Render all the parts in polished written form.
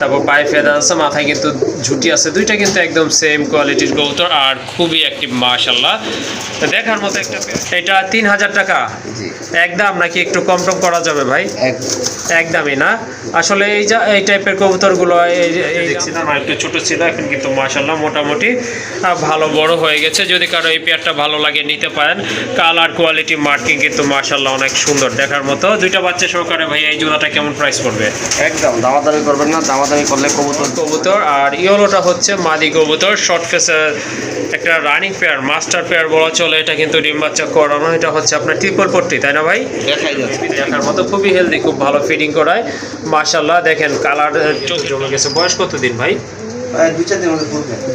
তারপর পায়ে ফেদা আছে, মাথায় কিন্তু ঝুটি আছে, দুইটা কিন্তু একদম সেম কোয়ালিটির কবুতর আর খুবই অ্যাক্টিভ মাশাআল্লাহ। দেখার মতো একটা। এটা 3000 টাকা একদম, নাকি একটু কম টম করা যাবে ভাই? একদমই না। আসলে এই টাইপের কবুতরগুলো দেখছিলাম একটু ছোট ছিল, এখন কিন্তু মাশাআল্লাহ মোটামুটি ভালো বড় হয়ে গেছে। যদি কারো এই পেয়ারটা ভালো লাগে নিতে পারেন। কালার কোয়ালিটি মার্কিং কিন্তু মাশাআল্লাহ অনেক সুন্দর দেখার মতো। দুইটা বাচ্চা সহকারে ভাই এই জোড়াটা কেমন প্রাইস পড়বে? একদম দামাদামি করবেন না, দামাদামি করলে কবুতর। আর ইয়েলোটা হচ্ছে মাদি কবুতর, শর্ট ফেসের একটা রানিং পেয়ার, মাস্টার পেয়ার বলা চলে। এটা কিন্তু ডিম বাচ্চা করানো। এটা হচ্ছে আপনার ট্রিপল পট্টি, তাই না ভাই? দেখাই যাচ্ছে দেখার মতো খুবই হেলদি, খুব ভালো ফিডিং করায় মাশাআল্লাহ। দেখেন কালার চোখ জমে গেছে। বয়স কতদিন ভাই?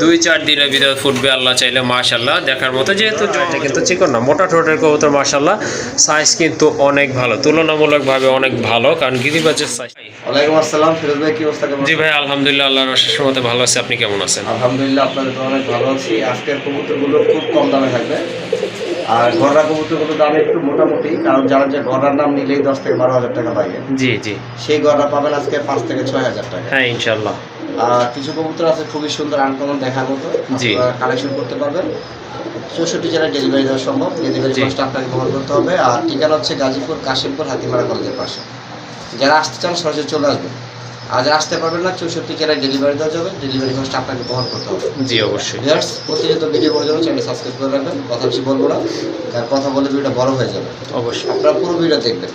2-4 দিনের ভিতরে ফুটবে আল্লাহ চাইলে মাশাআল্লাহ। দেখার মতো, যেহেতু এটা কিন্তু চিকন না, মোটা ঠোঁটের কবুতর মাশাআল্লাহ। সাইজ কিন্তু অনেক ভালো, তুলনামূলকভাবে অনেক ভালো, কারণ গিরিবাজের সাইজ। ওয়ালাইকুম আসসালাম ফিরোজ ভাই, কি অবস্থা? কেমন? জি ভাই আলহামদুলিল্লাহ, আল্লাহর আশীর্বাদে মতো ভালো আছে। আপনি কেমন আছেন? আলহামদুলিল্লাহ, আপনাদের তো অনেক ভালো আছি। আজকের কবুতরগুলো খুব কম দামে থাকবে, আর ঘররা কবুতরগুলোর দাম একটু মোটামুটি, কারণ যারা যে ঘররার নাম নিলেই 10 থেকে 12 হাজার টাকা পাইবে। জি জি, সেই ঘররা পাবেন আজকে 5 থেকে 6 হাজার টাকা। হ্যাঁ ইনশাল্লাহ। আর কিছু কবুতর আছে খুবই সুন্দর আনকমন দেখার মতো, জি, কালেকশন করতে পারবেন। 64 জেলায় ডেলিভারি দেওয়া সম্ভব। ডেলিভারি কস্ট আপনাকে বহন করতে হবে। আর ঠিকানা হচ্ছে গাজীপুর কাশিমপুর হাতিমারা কলেজের পাশে। যারা আসতে চান সরাসরি চলে আসবেন, আর যারা আসতে পারবেন না 64 জেলায় ডেলিভারি দেওয়া যাবে। ডেলিভারি কস্ট আপনাকে বহন করতে হবে। জি অবশ্যই। ভিউয়ার্স, প্রতিনিয়ত ভিডিও করার জন্য চ্যানেল সাবস্ক্রাইব করে রাখবেন। কথা বেশি বলবো না, কারণ কথা বলে ভিডিওটা বড় হয়ে যাবে। অবশ্যই আপনারা পুরো ভিডিও দেখবেন।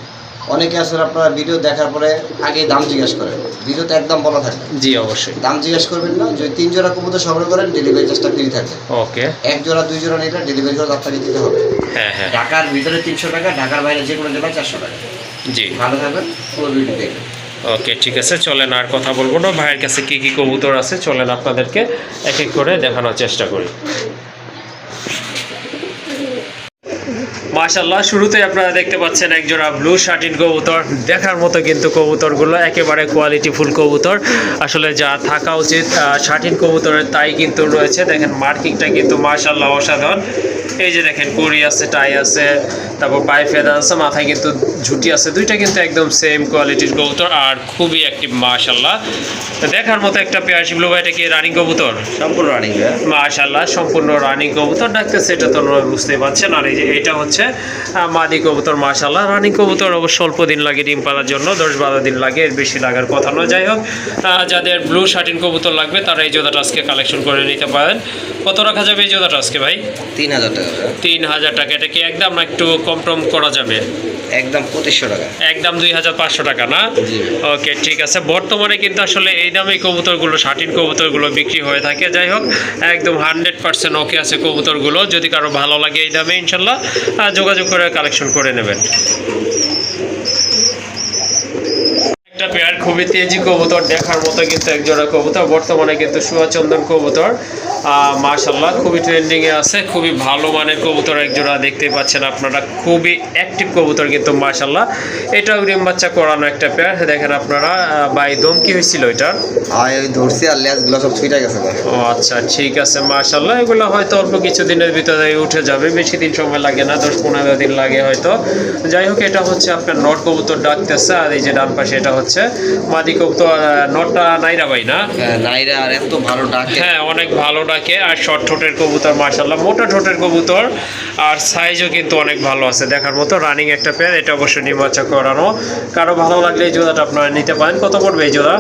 অনেকে আসলে আপনারা ভিডিও দেখার পরে আগে দাম জিজ্ঞেস করেন, ভিডিওতে একদম বলা থাকে। জি অবশ্যই, দাম জিজ্ঞেস করবেন না। যদি 3 জোড়া কবুতর সংগ্রহ করেন ডেলিভারি চার্জটা ফ্রি থাকে। ওকে। 1 জোড়া 2 জোড়া নিলে ডেলিভারি চার্জ আপনাকে দিতে হবে। হ্যাঁ হ্যাঁ, ঢাকার ভিতরে 300 টাকা, ঢাকার বাইরে যে কোনো জেলায় 400 টাকা। জি ভালো থাকবেন, পুরো ভিডিও দেখবেন। ওকে ঠিক আছে, চলেন আর কথা বলবো না। ভাইয়ের কাছে কি কি কবুতর আছে চলেন আপনাদেরকে এক এক করে দেখানোর চেষ্টা করি। মাশাআল্লাহ, শুরুতেই আপনারা দেখতে পাচ্ছেন একজোড়া ব্লু শার্টিন কবুতর। দেখার মতো কিন্তু কবুতরগুলো একেবারে কোয়ালিটি ফুল কবুতর। আসলে যা থাকা উচিত শার্টিন কবুতরের তাই কিন্তু রয়েছে। দেখেন মার্কিংটা কিন্তু মাশাআল্লাহ অসাধারণ। এই যে দেখেন কুড়ি আছে, টাই আছে, তারপর পায়ে ফেদা আছে, মাথায় কিন্তু ঝুটি আছে, দুইটা কিন্তু একদম সেম কোয়ালিটির কবুতর আর খুবই অ্যাক্টিভ মাশাআল্লাহ। দেখার মতো একটা পেয়ার। শিবলু ভাই, এটা কি রানিং কবুতর? সম্পূর্ণ রানিং মাশাআল্লাহ, সম্পূর্ণ রানিং কবুতর ডাকতেছে, এটা তো বুঝতেই পারছেন। আর এই যে এটা হচ্ছে মাদি কবুতর মাশাআল্লাহ। রানিং কবুতর অবশ্য অল্প দিন লাগে ডিম পাড়ার জন্য, 10-12 দিন লাগে, এর বেশি লাগার কথা নয়। যাই হোক, যাদের ব্লু শার্টিন কবুতর লাগবে তারা এই জোড়াটা আজকে কালেকশন করে নিতে পারেন। কত রাখা যাবে এই জোড়াটা আজকে ভাই? 3000 টাকা। 3000 টাকা। এটা কি একদম না একটু কম টম করা যাবে? একদম 2500 টাকা। একদম 2500 টাকা না? ওকে ঠিক আছে। বর্তমানে কিন্তু আসলে এই দামে কবুতরগুলো, শার্টিন কবুতরগুলো বিক্রি হয়ে থাকে। যাই হোক, একদম 100% ওকে আছে কবুতরগুলো। যদি কারো ভালো লাগে এই দামে ইনশাল্লাহ যোগাযোগ করে কালেকশন করে নেবেন। একটা পেয়ার খুবই তেজি কবুতর, দেখার মতো কিন্তু একজোড়া কবুতর। বর্তমানে কিন্তু সুয়াচন্দন কবুতর মাশাআল্লাহ খুবই ট্রেন্ডিংয়ে আছে। খুবই ভালো মানের কবুতর একজোড়া দেখতে পাচ্ছেন আপনারা, খুবই অ্যাক্টিভ কবুতর কিন্তু মাশাআল্লাহ। এটাও ডিম বাচ্চা করানো একটা পেয়ার। দেখেন আপনারা বাই দম কি হয়েছিল এটার? ওই ধরছি আর লেজগুলো সব ছুটে গেছে। ও আচ্ছা ঠিক আছে মাশাআল্লাহ। এগুলো হয়তো অল্প কিছু দিনের ভিতরে উঠে যাবে, বেশি দিন সময় লাগে না, 10-15 দিন লাগে হয়তো। যাই হোক, এটা হচ্ছে আপনার নট কবুতর ডাকতেছে। আর এই যে ডান পাশে এটা হচ্ছে মাদি কবুতর। নটটা নাইরা ভাই না? নাইরা, আর এত ভালো ডাকে। হ্যাঁ অনেক ভালো ডাকে। আর শর্ট ঠোঁটের কবুতর মাশাআল্লাহ, মোটা ঠোঁটের কবুতর আর সাইজও কিন্তু অনেক ভালো আছে দেখার মতো। রানিং একটা পেয়ার। এটা অবশ্যই ডিম বাচ্চা করানো। কারো ভালো লাগলে এই জোড়াটা আপনারা নিতে পারেন। কত পড়বে এই জোড়া?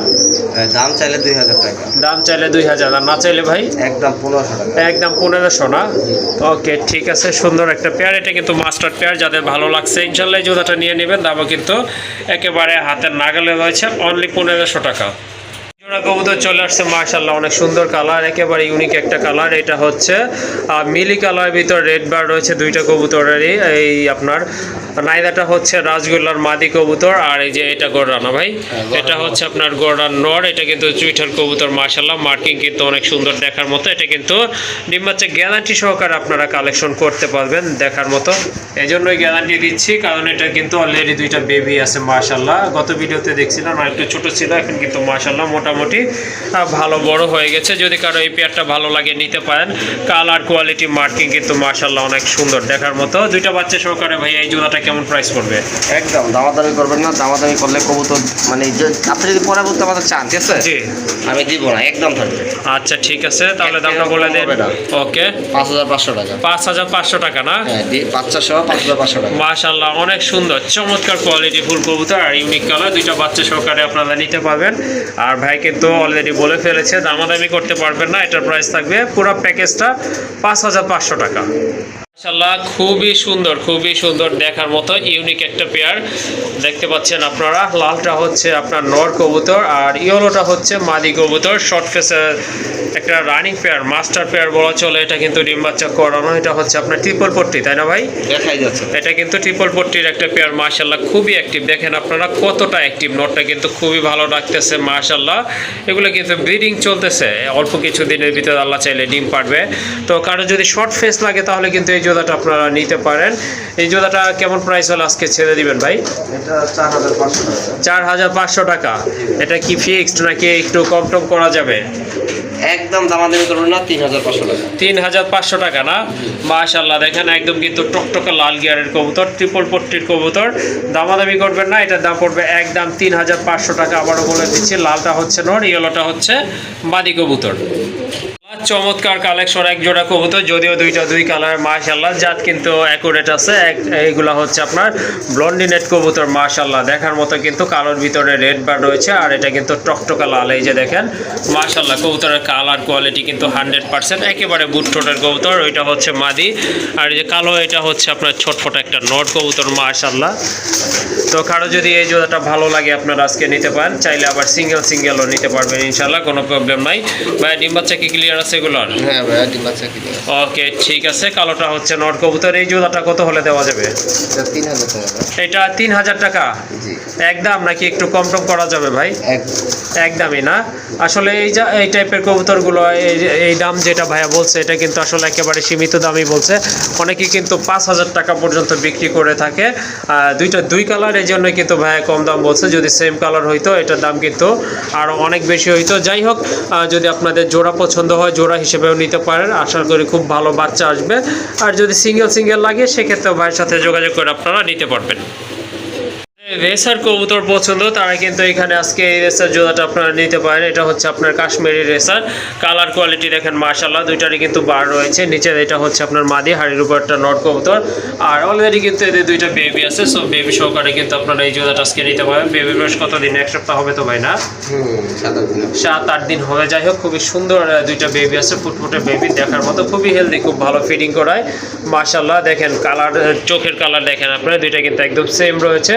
দাম চাইলে 2000 টাকা। দাম চাইলে 2000, আর না চাইলে ভাই একদম 1500 টাকা। একদম 1500 না? ওকে ঠিক আছে, সুন্দর একটা পেয়ার। এটা কিন্তু মাস্টার পেয়ার। যাদের ভালো লাগছে ইনশাল্লাহ এই জোড়াটা নিয়ে নেবেন। দামও কিন্তু একেবারে হাতের নাগালে রয়েছে, অনলি 1500 টাকা। জোড়া কবুতর চলে আসছে মাশাআল্লাহ, অনেক সুন্দর কালার, একেবারে ইউনিক একটা কালার। এটা হচ্ছে মিলি কালারের ভিতর রেড বার রয়েছে দুইটা কবুতরেরই। এই আপনার নাইদাটা হচ্ছে রাজগোল্লার মাদি কবুতর, আর এই যে এটা গোড়ানা ভাই, এটা হচ্ছে আপনার গোড়ার নর। এটা কিন্তু চুইঠাল কবুতর মাশাআল্লাহ, মার্কিং কিন্তু অনেক সুন্দর দেখার মতো। এটা কিন্তু ডিম বাচ্চা গ্যারান্টি সহকারে আপনারা কালেকশন করতে পারবেন দেখার মতো। এই জন্যই গ্যারান্টি দিচ্ছি, কারণ এটা কিন্তু অলরেডি দুইটা বেবি আছে মাশাআল্লাহ। গত ভিডিওতে দেখছিলাম আর একটু ছোট ছিল, এখন কিন্তু মাশাআল্লাহ মোটামুটি মোটামুটি ভালো বড় হয়ে গেছে। যদি কারো এই পেয়ারটা ভালো লাগে নিতে পারেন। কালার কোয়ালিটি মার্কিং কিন্তু মাশাআল্লাহ অনেক সুন্দর দেখার মতো। দুইটা বাচ্চা সহকারে ভাই এই জোড়াটা কেমন প্রাইস পড়বে? একদম দামাদামি করবেন না, দামাদামি করলে কবুতর মানে আপনি যদি পরবর্তী আমাদের চান, ঠিক আছে, জি আমি দিব না, একদম থাকবে। আচ্ছা ঠিক আছে, তাহলে দামটা বলে দেন। ওকে 5500 টাকা। 5500 টাকা না? হ্যাঁ, বাচ্চা সহ 5500 টাকা। মাশাআল্লাহ অনেক সুন্দর চমৎকার কোয়ালিটি ফুল কবুতর আর ইউনিক কালার। দুইটা বাচ্চা সহকারে আপনারা নিতে পারবেন। আর ভাই কিন্তু অলরেডি বলে ফেলেছে দামাদামি করতে পারবেন না, এটার প্রাইস থাকবে পুরো প্যাকেজটা 5500 টাকা। মাশাআল্লাহ খুবই সুন্দর দেখার মতো ইউনিক একটা পেয়ার দেখতে পাচ্ছেন আপনারা। লালটা হচ্ছে আপনার নর কবুতর আর ইয়েলোটা হচ্ছে মাদি কবুতর। শর্ট ফেসের একটা রানিং পেয়ার, মাস্টার পেয়ার বলা চলে। এটা কিন্তু ডিম বাচ্চা করানো। এটা হচ্ছে আপনার ট্রিপল পট্টি, তাই না ভাই? দেখাই যাচ্ছে এটা কিন্তু ট্রিপল পট্টির একটা পেয়ার। মাশাআল্লাহ খুবই অ্যাক্টিভ, দেখেন আপনারা কতটা অ্যাক্টিভ। নটটা কিন্তু খুবই ভালো রাখতেছে মাশাআল্লাহ। এগুলো কিন্তু ব্রিডিং চলতেছে, অল্প কিছু দিনের ভিতরে আল্লাহ চাইলে ডিম পারবে। তো কারো যদি শর্ট ফেস লাগে তাহলে কিন্তু এই জোড়াটা আপনারা নিতে পারেন। এই জোড়াটা কেমন প্রাইস হলে আজকে ছেড়ে দিবেন ভাই? এটা 4500 টাকা। 4500 টাকা। এটা কি ফিক্সড নাকি একটু কম টম করা যাবে? একদম দামাদামি করবেন না, 3500 টাকা। 3500 টাকা না? মাশাআল্লাহ দেখেন একদম কিন্তু টকটকা লাল গিয়ারের কবুতর, ট্রিপল পট্টির কবুতর। দামাদামি করবেন না, এটার দাম পড়বে একদম 3500 টাকা। আবারও বলে দিচ্ছি, লালটা হচ্ছে নর, ইয়েলোটা হচ্ছে মাদি কবুতর। চমৎকার কালেকশন এক জোড়া কবুতর, যদিও দুই কালার। মাশাআল্লাহ জাত কিন্তু অ্যাকুরেট আছে। এইগুলা হচ্ছে আপনার ব্লন্ডিনেট কবুতর। মাশাআল্লাহ দেখার মতো কিন্তু কালোর ভিতরে রেড বার রয়েছে আর এটা কিন্তু টকটকা লাল। এই যে দেখেন মাশাআল্লাহ কবুতরের কালার কোয়ালিটি কিন্তু 100% একেবারে বুট ঠোঁটের কবুতর। ওইটা হচ্ছে মাদি আর এই যে কালো এটা হচ্ছে আপনার ছোটফোট একটা নট কবুতর। মাশাআল্লাহ তো কারো যদি এই জোড়াটা ভালো লাগে আপনারা আজকে নিতে পারেন, চাইলে আবার সিঙ্গেলও নিতে পারবেন ইনশাআল্লাহ, কোনো প্রবলেম নাই। ভাই ডিম বাচ্চা কি ক্লিয়ার আছে এগুলোর? হ্যাঁ ভাই ডিম বাচ্চা ক্লিয়ার। ওকে ঠিক আছে। কালোটা হচ্ছে নট কবুতর। এই জোড়াটা কত হলে দেওয়া যাবে? এটা 3000 টাকা। এটা 3000 টাকা জি একদম, নাকি একটু কম টম করা যাবে ভাই? একদমই না। আসলে এই টাইপের কবুতরগুলো এই দাম যেটা ভাইয়া বলছে এটা কিন্তু আসলে একেবারে সীমিত দামই বলছে। অনেকে কিন্তু 5000 টাকা পর্যন্ত বিক্রি করে থাকে। দুই কালার, এই জন্য কিন্তু ভাইয়া কম দাম বলছে। যদি সেম কালার হইতো এটার দাম কিন্তু আরও অনেক বেশি হইতো। যাই হোক, যদি আপনাদের জোড়া পছন্দ হয় জোড়া হিসেবেও নিতে পারেন, আশা করি খুব ভালো বাচ্চা আসবে। আর যদি সিঙ্গেল লাগে সেক্ষেত্রে ভাইয়ের সাথে যোগাযোগ করে আপনারা নিতে পারবেন। রেসার কবুতর পছন্দ তারা কিন্তু এখানে আজকে এই রেসার জোড়াটা আপনারা নিতে পারেন। এটা হচ্ছে আপনার কাশ্মীরি রেসার। কালার কোয়ালিটি দেখেন মাশাআল্লাহ দুইটারই কিন্তু বার রয়েছে। নিচে এটা হচ্ছে আপনার মাদি, হাড়ির উপর একটা নট কবুতর। আর অলরেডি কিন্তু এদের দুইটা বেবি আছে, সো বেবি সহকারে কিন্তু আপনারা এই জোড়াটা আজকে নিতে পারেন। বেবি বয়স কতদিন? 1 সপ্তাহ হবে তো ভাই না? 7-8 দিন হবে। যাই হোক খুবই সুন্দর দুইটা বেবি আছে, ফুটফুটে বেবি দেখার মতো, খুবই হেলদি, খুব ভালো ফিডিং করায় মাশাআল্লাহ। দেখেন কালার, চোখের কালার দেখেন আপনারা, দুইটা কিন্তু একদম সেম রয়েছে।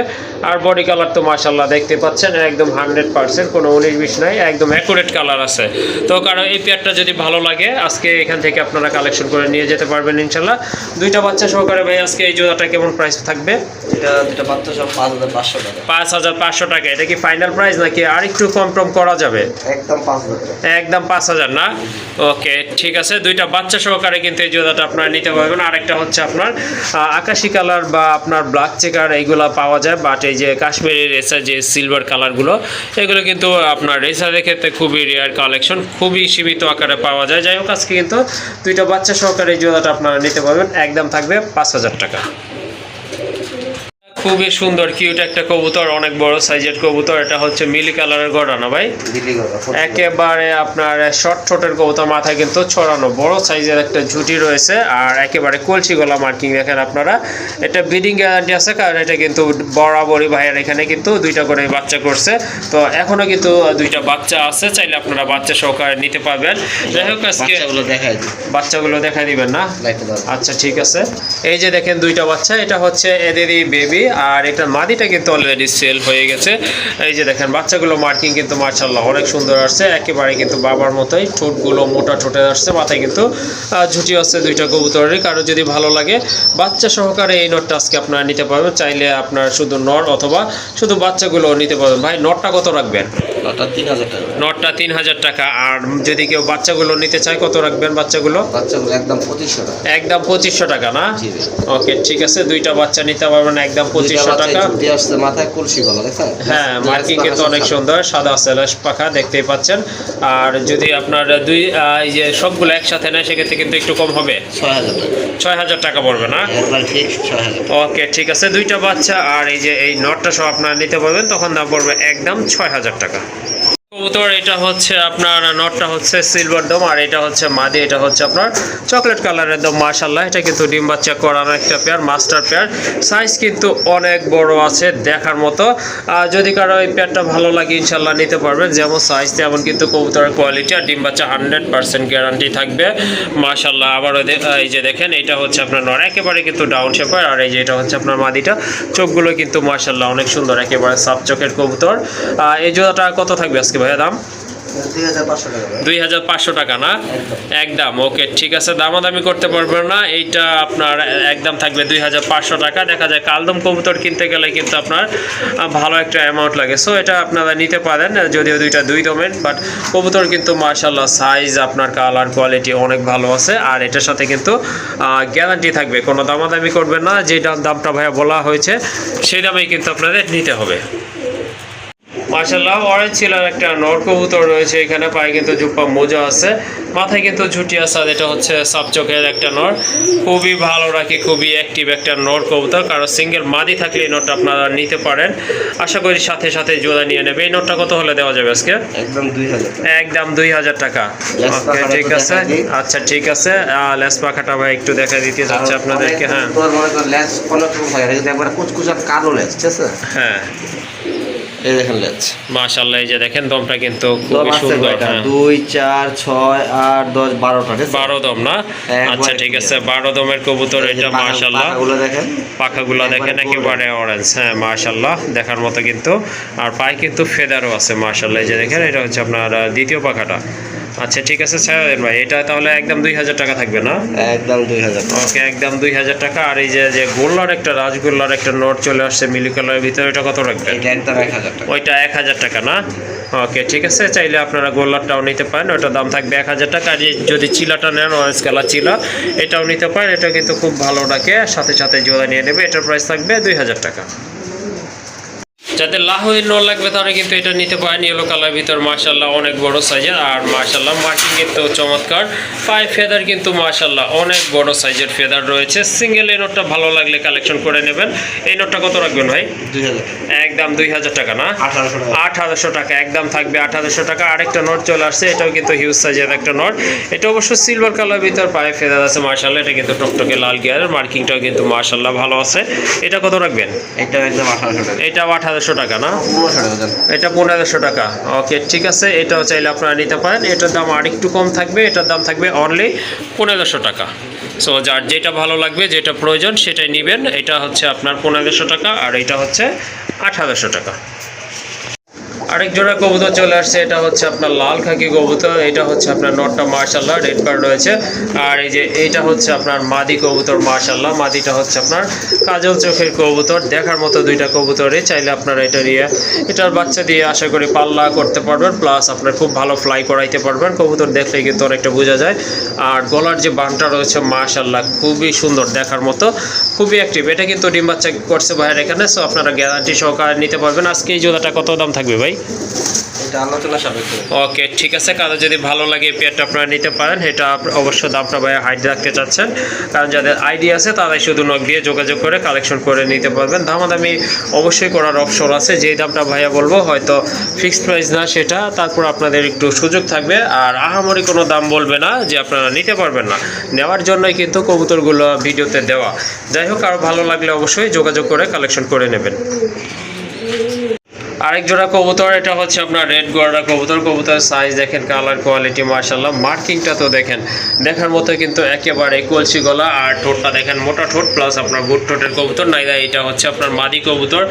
আর বডি কালার তো মাশাআল্লাহ দেখতে পাচ্ছেন একদম 100%, কোনো 19-20 নাই, একদম অ্যাকুরেট কালার আছে। তো কারণ এই পেয়ারটা যদি ভালো লাগে আজকে এখান থেকে আপনারা কালেকশন করে নিয়ে যেতে পারবেন ইনশাআল্লাহ। দুইটা বাচ্চা সহকারে ভাই আজকে এই জোড়াটা কেমন প্রাইস থাকবে? এটা দুইটা বাচ্চা সব 5500 টাকা। 5500 টাকা। এটা কি ফাইনাল প্রাইস নাকি আর একটু কম টম করা যাবে? একদম 5000 টাকা। একদম 5000 না? ওকে ঠিক আছে। দুইটা বাচ্চা সহকারে কিন্তু এই জোড়াটা আপনারা নিতে পারবেন। আরেকটা হচ্ছে আপনার আকাশি কালার বা আপনার ব্ল্যাক চেকার এইগুলা পাওয়া যায়, বাট এই যে কাশ্মীরি রেসার যে সিলভার কালারগুলো এগুলো কিন্তু আপনার রেসারের ক্ষেত্রে খুবই রেয়ার কালেকশন, খুবই সীমিত আকারে পাওয়া যায়। যাই হোক আজকে কিন্তু দুইটা বাচ্চা সহকারে এই জোড়াটা আপনারা নিতে পারবেন, একদম থাকবে 5000 টাকা। খুবই সুন্দর কিউট একটা কবুতর, অনেক বড় সাইজের কবুতর। এটা হচ্ছে মিলি কালারের গড়া না ভাই? একেবারে আপনার শর্ট ঠোঁটের কবুতর, মাথায় কিন্তু ছড়ানো বড় সাইজের একটা ঝুটি রয়েছে আর একেবারে কলসি গলা মার্কিং দেখেন আপনারা। এটা ব্রিডিং গ্যারান্টি আছে, কারণ এটা কিন্তু বরাবরই ভাইয়ের এখানে কিন্তু দুইটা করে বাচ্চা করছে। তো এখনো কিন্তু দুইটা বাচ্চা আছে, চাইলে আপনারা বাচ্চা সহকারে নিতে পারবেন। যাই হোক আজকে বাচ্চাগুলো দেখাই দিবেন না? আচ্ছা ঠিক আছে। এই যে দেখেন দুইটা বাচ্চা, এটা হচ্ছে এদেরই বেবি আর এটা মাদিটা কিন্তু অলরেডি সেল হয়ে গেছে। এই যে দেখেন বাচ্চাগুলো মার্কিং কিন্তু মাশাআল্লাহ অনেক সুন্দর আসছে, একেবারে কিন্তু বাবার মতোই। ঠোঁটগুলো মোটা ঠোঁটে আসছে, মাথায় কিন্তু ঝুটি আসছে দুইটা কবুতরেরই। কারো যদি ভালো লাগে বাচ্চা সহকারে এই নটটা আজকে আপনারা নিতে পারবেন। চাইলে আপনার শুধু নর অথবা শুধু বাচ্চাগুলো নিতে পারবেন। ভাই নটটা কত রাখবেন? নটটা 3000 টাকা। নটটা 3000 টাকা। আর যদি কেউ বাচ্চাগুলো নিতে চায় কত রাখবেন বাচ্চাগুলো? বাচ্চাগুলো একদম 2500 টাকা। একদম 2500 টাকা না? জি ভাই। ওকে ঠিক আছে, দুইটা বাচ্চা নিতে পারবেন একদম 2500 টাকা। ঝুটি আসছে মাথায়, কলসি গলা দেখেন? হ্যাঁ, মার্কিং কিন্তু অনেক সুন্দর, সাদা সেলাস পাখা দেখতেই পাচ্ছেন। আর যদি আপনার এই যে সবগুলো একসাথে নেয় সেক্ষেত্রে কিন্তু একটু কম হবে, 6000 টাকা। 6000 টাকা পড়বে না? একবার ফিক্স 6000 টাকা। ওকে ঠিক আছে, দুইটা বাচ্চা আর এই যে এই নটটা সব আপনারা নিতে পারবেন, তখন দাম পড়বে একদম 6000 টাকা। কবুতর এটা হচ্ছে আপনার নটটা হচ্ছে সিলভার ডোম, আর এটা হচ্ছে মাদি, এটা হচ্ছে আপনার চকলেট কালারের দম। মাশাআল্লাহ, এটা কিন্তু ডিম বাচ্চা করানো একটা পেয়ার, মাস্টার পেয়ার। সাইজ কিন্তু অনেক বড় আছে দেখার মতো। যদি কারো এই পেয়ারটা ভালো লাগে ইনশাল্লাহ নিতে পারবেন, যেমন সাইজ তেমন কিন্তু কবুতরের কোয়ালিটি। আর ডিম বাচ্চা 100% গ্যারান্টি থাকবে মাশাআল্লাহ। আবারও এই যে দেখেন, এটা হচ্ছে আপনার নর, একেবারে কিন্তু ডাউন শেপার। আর এই যে এটা হচ্ছে আপনার মাদিটা, চোখগুলো কিন্তু মাশাআল্লাহ অনেক সুন্দর, একেবারে সাপ চোখের কবুতর। এই জোড়াটা কত থাকবে আজকে ভাইয়া দাম? 2500 টাকা। 2500 টাকা না? একদম ওকে ঠিক আছে, দামাদামি করতে পারবেন না, এইটা আপনার একদম থাকবে 2500 টাকা। দেখা যায় কালদম কবুতর কিনতে গেলে কিন্তু আপনার ভালো একটা অ্যামাউন্ট লাগে, সো এটা আপনারা নিতে পারেন, যদিও দুই দমের, বাট কবুতর কিন্তু মাশাআল্লাহ সাইজ আপনার কালার কোয়ালিটি অনেক ভালো আছে। আর এটার সাথে কিন্তু গ্যারান্টি থাকবে, কোনো দামাদামি করবেন না, যে দামটা ভাইয়া বলা হয়েছে সেই দামেই কিন্তু আপনাদের নিতে হবে। মাশাআল্লাহ, অরেঞ্জ ছিলার একটা নর কবুতর রয়েছে এখানে, পায়ে কিন্তু জুপ্পা মোজা আছে, মাথায় কিন্তু ঝুটি আছে। আর এটা হচ্ছে সাপ চোখের একটা নর, খুবই ভালো রাখি, খুবই অ্যাক্টিভ একটা নর কবুতর। কারণ সিঙ্গেল মাদি থাকলে এই নরটা আপনারা নিতে পারেন, আশা করি সাথে সাথে জোড়া নিয়ে নেবে। এই নরটা কত হলে দেওয়া যাবে আজকে? একদম 2000 টাকা। একদম 2000 টাকা। ওকে ঠিক আছে, আচ্ছা ঠিক আছে। লেস পাখাটা ভাই একটু দেখা দিতে যাচ্ছে আপনাদেরকে। হ্যাঁ, তোর মনে কর লেজ কোনো রকম হয় না, একবার কুচকুচা কালো লেজ, ঠিক আছে? হ্যাঁ এই দেখেন লেজ মাশাআল্লাহ, এই যে দেখেন দমটা কিন্তু খুবই সুন্দর। 2 4 6 8 10 12টা, ঠিক আছে? 12 দম না? আচ্ছা ঠিক আছে, 12 দমের কবুতর এটা মাশাআল্লাহ। পাখাগুলো দেখেন, পাখাগুলো দেখেন একেবারে অরেঞ্জ। হ্যাঁ মাশাআল্লাহ, দেখার মতো কিন্তু। আর পায়ে কিন্তু ফেদারও আছে মাশাআল্লাহ, এই যে দেখেন, এটা হচ্ছে আপনার দ্বিতীয় পাখাটা। আচ্ছা ঠিক আছে সায়ন ভাই, এটা তাহলে একদম 2000 টাকা থাকবে না? একদম 2000 টাকা। ওকে একদম 2000 টাকা। আর এই যে গোল্লার একটা রাজগোল্লার একটা নোট চলে আসছে মিলি কালারের ভিতরে, এটা কত রাখবেন? এটা একদম 1000 টাকা। ওইটা 1000 টাকা না? ওকে ঠিক আছে, চাইলে আপনারা গোল্লারটাও নিতে পারেন, ওটার দাম থাকবে 1000 টাকা। আর যদি চিলাটা নেন, অরেঞ্জ কালার চিলা, এটাও নিতে পারেন, এটা কিন্তু খুব ভালো রাখে, সাথে সাথে জোড়া নিয়ে নেবে। এটার প্রাইস থাকবে 2000 টাকা। যাদের লাহোরের নল লাগবে তারা কিন্তু এটা নিতে পারেন, ইয়েলো কালার ভিতর মাশাআল্লাহ অনেক বড় সাইজের। আর মাশাআল্লাহ মার্কিং কিন্তু চমৎকার, পায়ে ফেদার কিন্তু মাশাআল্লাহ অনেক বড় সাইজের ফেদার রয়েছে। সিঙ্গেল এই নোটটা ভালো লাগলে কালেকশন করে নেবেন। এই নোটটা কত রাখবেন ভাই? 2000। একদম 2000 টাকা না? 1800 টাকা। 1800 টাকা একদম থাকবে 1800 টাকা। আরেকটা নোট চলে আসছে, এটাও কিন্তু হিউজ সাইজের একটা নোট, এটা অবশ্য সিলভার কালার ভিতর, পায়ে ফেদার আছে মাশাআল্লাহ। এটা কিন্তু টকটকে লাল গিয়ারের, মার্কিংটাও কিন্তু মাশাআল্লাহ ভালো আছে। এটা কত রাখবেন? এটা একদম 1800 টাকা। এটাও 1800 টাকা না? 1500 টাকা। এটা 1500 টাকা। ওকে ঠিক আছে, এটাও চাইলে আপনারা নিতে পারেন, এটার দাম আরেকটু কম থাকবে, এটার দাম থাকবে অনলি 1500 টাকা। সো যার যেটা ভালো লাগবে, যেটা প্রয়োজন সেটাই নেবেন। এটা হচ্ছে আপনার 1500 টাকা, আর এটা হচ্ছে 1800 টাকা। আরেক জোড়া কবুতর চলে আসছে, এটা হচ্ছে আপনার লাল খাকি কবুতর, এটা হচ্ছে আপনার নটটা মাশাআল্লাহ রেড বার রয়েছে। আর এই যে এইটা হচ্ছে আপনার মাদি কবুতর মাশাআল্লাহ, মাদিটা হচ্ছে আপনার কাজল চোখের কবুতর, দেখার মতো দুইটা কবুতরই। চাইলে আপনারা এটার বাচ্চা দিয়ে আশা করি পাল্লা করতে পারবেন, প্লাস আপনার খুব ভালো ফ্লাই করাইতে পারবেন। কবুতর দেখলে কিন্তু অনেকটা বোঝা যায়। আর গলার যে বানটা রয়েছে মাশাআল্লাহ খুবই সুন্দর, দেখার মতো, খুবই অ্যাক্টিভ। এটা কিন্তু ডিম বাচ্চা করছে ভাইয়ের এখানে, সো আপনারা গ্যারান্টি সহকারে নিতে পারবেন। আজকে এই জোড়াটা কত দাম থাকবে ভাই? এটা আলোচনা সাপেক্ষে। ওকে ঠিক আছে, কারো যদি ভালো লাগে এই পেয়ারটা আপনারা নিতে পারেন। এটা অবশ্য দামটা ভাইয়া হাইট রাখতে চাচ্ছেন, কারণ যাদের আইডিয়া আছে তারাই শুধু নক দিয়ে যোগাযোগ করে কালেকশন করে নিতে পারবেন। দামাদামি অবশ্যই করার অপশন আছে, যেই দামটা ভাইয়া বলবো হয়তো ফিক্সড প্রাইস না সেটা, তারপর আপনাদের একটু সুযোগ থাকবে। আর আহামরি কোনো দাম বলবে না যে আপনারা নিতে পারবেন না, নেওয়ার জন্যই কিন্তু কবুতরগুলো ভিডিওতে দেওয়া। যাই হোক, আরও ভালো লাগলে অবশ্যই যোগাযোগ করে কালেকশন করে নেবেন। আরেক জোড়া কবুতর, এটা হচ্ছে আপনার রেড গোয়ার্ডা কবুতর। কবুতর সাইজ দেখেন, কালার কোয়ালিটি মাশাআল্লাহ, মার্কিংটা তো দেখেন দেখার মতো কিন্তু একেবারে কলসি গলা। আর ঠোঁটটা দেখেন মোটা ঠোঁট, প্লাস আপনার বুট ঠোঁটের কবুতর নাইদা। এটা হচ্ছে আপনার মাদি কবুতর।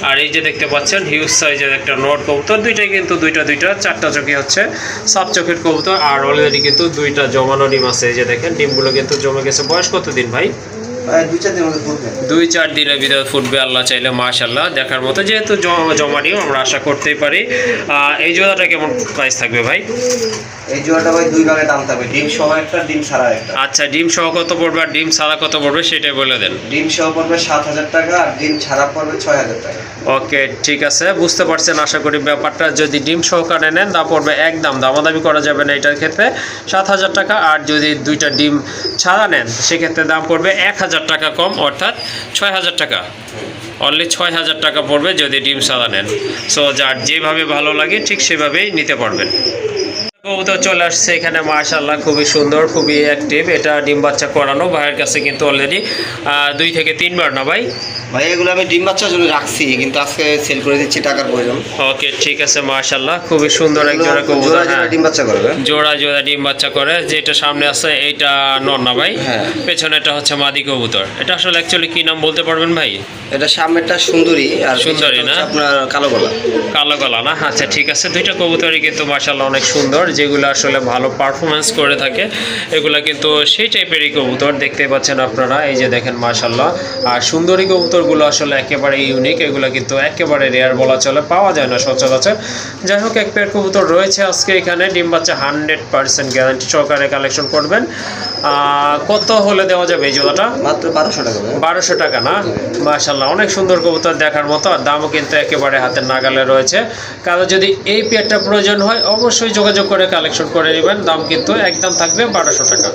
আর এই যে দেখতে পাচ্ছেন হিউজ সাইজের একটা নট কবুতর, দুইটাই কিন্তু দুইটা চারটা চোখে হচ্ছে সাপ চোখের কবুতর। আর অলরেডি কিন্তু দুইটা জমানো ডিম আছে, এই যে দেখেন ডিমগুলো কিন্তু জমে গেছে। বয়স কত দিন ভাই? 2-4 দিনের মধ্যে ফুটবে। 2-4 দিনের ভিতরে ফুটবে আল্লাহ চাইলে, মাশাআল্লাহ দেখার মতো, যেহেতু জমানিও আমরা আশা করতেই পারি। এই জোড়াটা কেমন প্রাইস থাকবে ভাই? এই জোড়াটা ভাই 2 ভাগে দাম থাকবে, ডিম সহ একটা, ডিম ছাড়া একটা। আচ্ছা, ডিম সহ কত পড়বে আর ডিম ছাড়া কত পড়বে সেটাই বলে দেন। ডিম সহ পড়বে 7,000 টাকা আর ডিম ছাড়া পড়বে 6,000 টাকা। ওকে, ঠিক আছে, বুঝতে পারছেন আশা করি ব্যাপারটা। যদি ডিম সহকারে নেন দাম পড়বে একদম, দামাদামি করা যাবে না এটার ক্ষেত্রে, 7,000 টাকা। আর যদি 2টা ডিম ছাড়া নেন সেক্ষেত্রে দাম পড়বে 1,000 টাকা কম, অর্থাৎ 6,000 টাকা। অনলি 6,000 টাকা পড়বে যদি ডিম ছাড়া নেন। সো যার যেভাবে ভালো লাগে ঠিক সেভাবেই নিতে পারবেন। কবুতর চলে আসছে এখানে, মাশাআল্লাহ খুবই সুন্দর, খুবই অ্যাক্টিভ। এটা ডিম বাচ্চা করানো ভাইয়ের কাছে কিন্তু অলরেডি 2 থেকে 3 বার না ভাই? ভাই এগুলো আমি ডিম বাচ্চার জন্য রাখছি, কিন্তু আজকে সেল করে দিচ্ছি, টাকার প্রয়োজন। ওকে, ঠিক আছে, মাশাআল্লাহ খুবই সুন্দর এক জোড়া কবুতর। হ্যাঁ, ডিম বাচ্চা করবে, জোড়া জোড়া ডিম বাচ্চা করে। যেটা সামনে আছে এইটা নর না ভাই? হ্যাঁ। পেছনেটা হচ্ছে মাদি কবুতর। এটা আসলে অ্যাকচুয়ালি কি নাম বলতে পারবেন ভাই? এটা সামনেরটা সুন্দরী আর সুন্দরী না? আপনার কালো গলা। কালো গলা না? আচ্ছা, ঠিক আছে। 2টা কবুতরই কিন্তু মাশাআল্লাহ অনেক সুন্দর, যেগুলো আসলে ভালো পারফরমেন্স করে থাকে। এগুলা কিন্তু সেই টাইপেরই কবুতর, দেখতে পাচ্ছেন আপনারা, এই যে দেখেন মাশাআল্লাহ। আর সুন্দরী কবুতরগুলো আসলে একেবারে ইউনিক, এগুলো কিন্তু একেবারে রেয়ার বলা চলে, পাওয়া যায় না সচরাচর। যাই হোক, এক পেয়ার কবুতর রয়েছে আজকে এখানে, ডিম বাচ্চা 100% গ্যারান্টি সহকারে কালেকশন করবেন। কত হলে দেওয়া যাবে এই জোড়াটা? মাত্র 1200 টাকা। 1200 টাকা না? মাশাআল্লাহ অনেক সুন্দর কবুতর, দেখার মতো, আর দামও কিন্তু একেবারে হাতের নাগালে রয়েছে। কারো যদি এই পেয়ারটা প্রয়োজন হয় অবশ্যই যোগাযোগ করে কালেকশন করে নেবেন। দাম কিন্তু একদম থাকবে 1200 টাকা।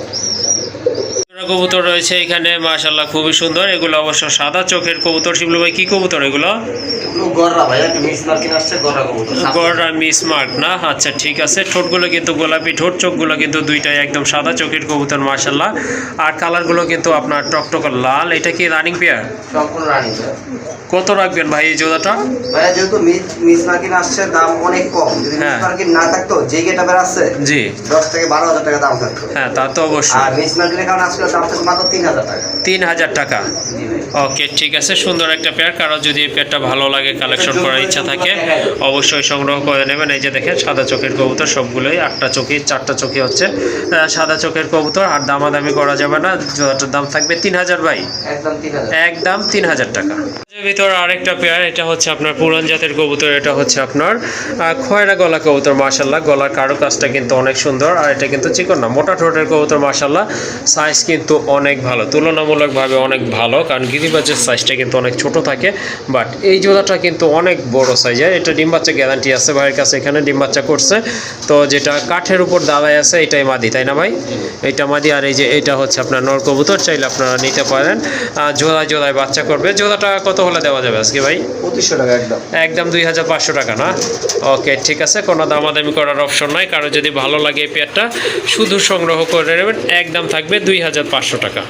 কবুতর রয়েছে এখানে, মাশাআল্লাহ খুবই সুন্দর। এগুলো অবশ্য সাদা চোখের কবুতর। শিবলু ভাই, কি কবুতর এগুলো? গররা ভাই, একটা মিস মার্কিং আসছে, গররা কবুতর। গররা মিস মার্ক না? আচ্ছা, ঠিক আছে। ঠোঁটগুলো কিন্তু গোলাপি ঠোঁট, চোখগুলো কিন্তু দুইটাই একদম সাদা চোখের কবুতর, মাশাআল্লাহ। আর কালারগুলো কিন্তু আপনার টকটক লাল। এটা কি রানিং পেয়ার? সম্পূর্ণ রানিং। কত রাখবেন ভাই এই জোড়াটা? ভাই যেহেতু মিস মার্কিং আসছে, দাম অনেক কম। যদি মিস মার্কিং না থাকতো, যে গেটাবের আছে, জি, 10 থেকে 12,000 টাকা দাম থাকতো। হ্যাঁ, তা তো অবশ্যই। আর মিস মার্কিংয়ের কারণে আজকে দাম থাকবে মাত্র 3,000 টাকা। 3,000 টাকা। ওকে, ঠিক আছে, সুন্দর একটা পেয়ার। কারো যদি এই পেয়ারটা ভালো লাগে, কালেকশন করার ইচ্ছা থাকে, অবশ্যই সংগ্রহ করে নেবেন। এই যে দেখেন সাদা চোখের কবুতর, সবগুলোই 8টা চোখে 4টা চোখে হচ্ছে সাদা চোখের কবুতর। আর দামাদামি করা যাবে না, জোড়াটার দাম থাকবে 3,000 ভাই, একদম 3,000। একদম 3,000 টাকা। এর ভিতর আরেকটা পেয়ার, এটা হচ্ছে আপনার পুরান জাতের কবুতর। এটা হচ্ছে আপনার খয়রা গলা কবুতর, মাশাআল্লাহ। গলার কারুকাজটা কিন্তু অনেক সুন্দর, আর এটা কিন্তু চিকন না, মোটা ঠোঁটের কবুতর, মাশাআল্লাহ। সাইজ কিন্তু অনেক ভালো, তুলনামূলকভাবে অনেক ভালো, কারণ গিরিবাজের সাইজটা কিন্তু অনেক ছোট থাকে। বাট এই জোড়াটা কিন্তু অনেক বড় সাইজের। এটা ডিম বাচ্চা গ্যারান্টি আছে ভাইয়ের কাছে, এখানে ডিম বাচ্চা করছে। তো যেটা কাঠের উপর দাঁড়ায় আছে এটাই মাদি, তাই না ভাই? এইটা মাদি। আর এই যে এটা হচ্ছে আপনার নর কবুতর, চাইলে আপনারা নিতে পারেন। জোড়ায় জোড়ায় বাচ্চা করবে। জোড়াটা কত হলে দেওয়া যাবে আজকে ভাই? 2500 টাকা একদম। একদম 2,500 টাকা না? ওকে, ঠিক আছে, কোনো দামাদামি করার অপশন নাই। কারো যদি ভালো লাগে এই পেয়ারটা শুধু সংগ্রহ করে নেবেন, একদম থাকবে 2,500 টাকা।